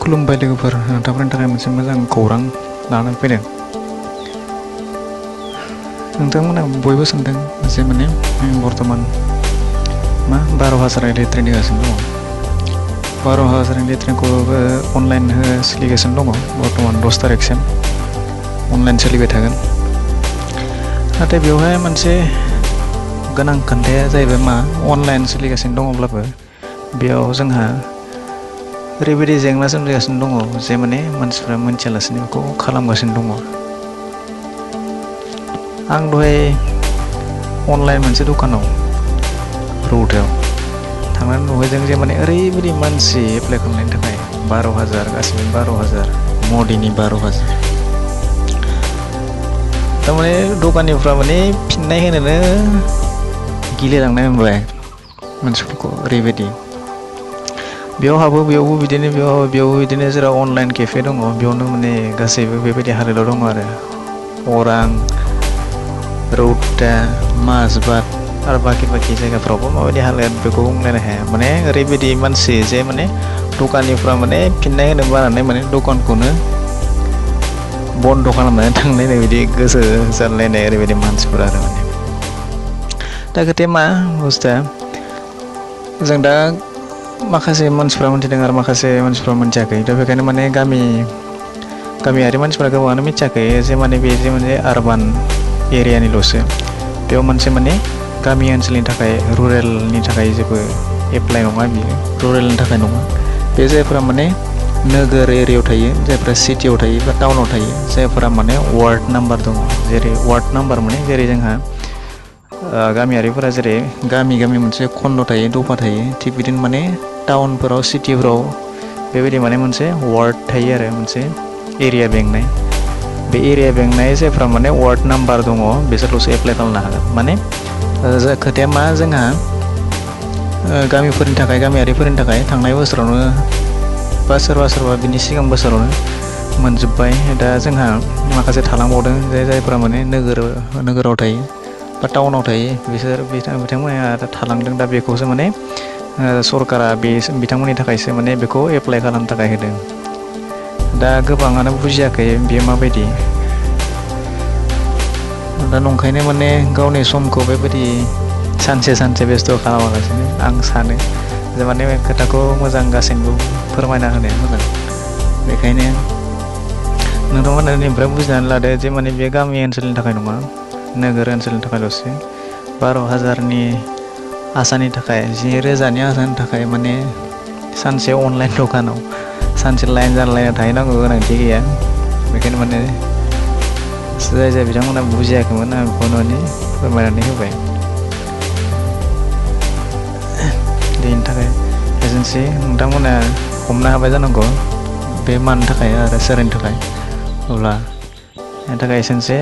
खुलुमबाय लोगोफोर, नोंथांफोरनि थाखाय मोनसे मोजां खौरां लानानै फैदों। नोंथांमोना बयबो सानदों जे माने बर्थमान 12,000 इलेक्ट्रिक होगासिनो दङ। 12,000 इलेक्ट्रिकखौ अनलाइन सोलिगासिनो दङ। बर्थमान 10 तारिखसिम अनलाइन सोलिबाय थागोन। नाथाय बेवहाय मोनसे गोनां खोथाया जाहैबाय अनलाइन सोलिगासिनो दङब्लाबो बेयाव जोंहा ओरैबायदि जेंना सोमजिगासिनो दङ जे माने मानसिफ्रा मोनथियालासिनो बेखौ खालामगासिनो दङ। आं दहाय अनलाइन मोनसे दखानाव रौतायाव थांनानै नुहैदों जे माने ओरैबायदि मानसि एप्लाइ खालामनायनि थाखाय 12,000 गासिबो 12,000 मदिनि 12,000। थारमाने दखानिफ्रा माने फिननाय होनोनो गिलायलांनाय मोनबाय मानसिफोरखौ। ओरैबायदि बेयावहाबो बेयावबो बिदिनो बेयावबो बिदिनो जेराव अनलाइन केफे दङ बेयावनो माने गासैबो बेबायदि हालोदाव दङ आरो अरां, रौता, माजबाद आरो बाखि जायगाफ्रावबो माबायदि हालोद बेखौ बुंलायनो हाया। माने ओरैबायदि मानसि जे माने दखानिफ्रा माने फिननाय होनो बानानै माने दखानखौनो बन्द' खालामनानै थांलायनाय बिदि गोसो जालायनाय ओरैबायदि मानसिफोर आरो माने। दा खोथाया मा बुस्थुआ, जों दा माखासे मानसिफ्रा मिथिदों आरो माखासे मानसिफ्रा मिथियाखै। दा बेखायनो माने गामियारि मानसिफ्रा गोबाङानो मिथियाखै जे माने बे जे मोनसे आरबान एरियानिल'सो। बेयाव मोनसे माने गामि ओनसोलनि थाखाय रुरेलनि थाखाय जेबो एप्लाइ नङा, बियो रुरेलनि थाखाय नङा। बे जायफोरा माने नोगोर एरियायाव थायो, जायफोरा सिटियाव थायो बा टाउनाव थायो, जायफोरा माने वार्ड नाम्बार दङ। जेरै वार्ड नाम्बार माने जेरै जोंहा गामियारिफोरा जेरै गामि मोनसे खन्द थायो, दफा थायो, थिग बिदिनो माने टाउनफोराव सिटिफोराव बेबायदि माने मोनसे वार्ड थायो आरो मोनसे एरिया बेंनाय। बे एरिया बेंनाय जायफ्रा माने वार्ड नाम्बार दङ बिसोरल'सो एप्लाइ खालामनो हागोन। माने खोथाया मा, जोंहा गामियारिफोरनि थाखाय थांनाय बोसोरावनो बा सोरबा बिनि सिगां बोसोरावनो मोनजोब्बाय। दा जोंहा माखासे थालांबावदों जायफोरा माने नोगोराव थायो बा टाउनाव थायो, बिथांमोना थालांदों। दा बेखौसो माने सरकारा बिथांमोननि थाखायसो माने बेखौ एप्लाइ खालामनो थाखाय होदों। दा गोबाङानो बुजियाखै बेयो माबायदि। दा नंखायनो माने गावनि समखौ बेबायदि सानसे बेस्थ' खालामालासिनो आं सानो जे माने खोथाखौ मोजां गासैबो फोरमायना होनाया मोजां। बेखायनो नोंथांमोननिफ्राय बुजिनानै लादो जे माने बे गामि ओनसोलनि थाखाय नङा, नोगोर ओनसोलनि थाखायल'सो। 12,000नि आसानि थाखाय, 10,000नि आसानि थाखाय माने सानसे अनलाइन दखानाव सानसे लाइन जालायना थाहैनांगौ गोनांथि गैया। बेखायनो माने जाय बिथांमोना बुजियाखैमोन आं बेखौ माने फोरमायनानै होबाय। बेनि थाखाय एजेन्सि नोंथांमोना हमनो हाबाय जानांगौ बे मानि थाखाय आरो सोरनि थाखाय। अब्ला बेनि थाखाय एसेनोसै।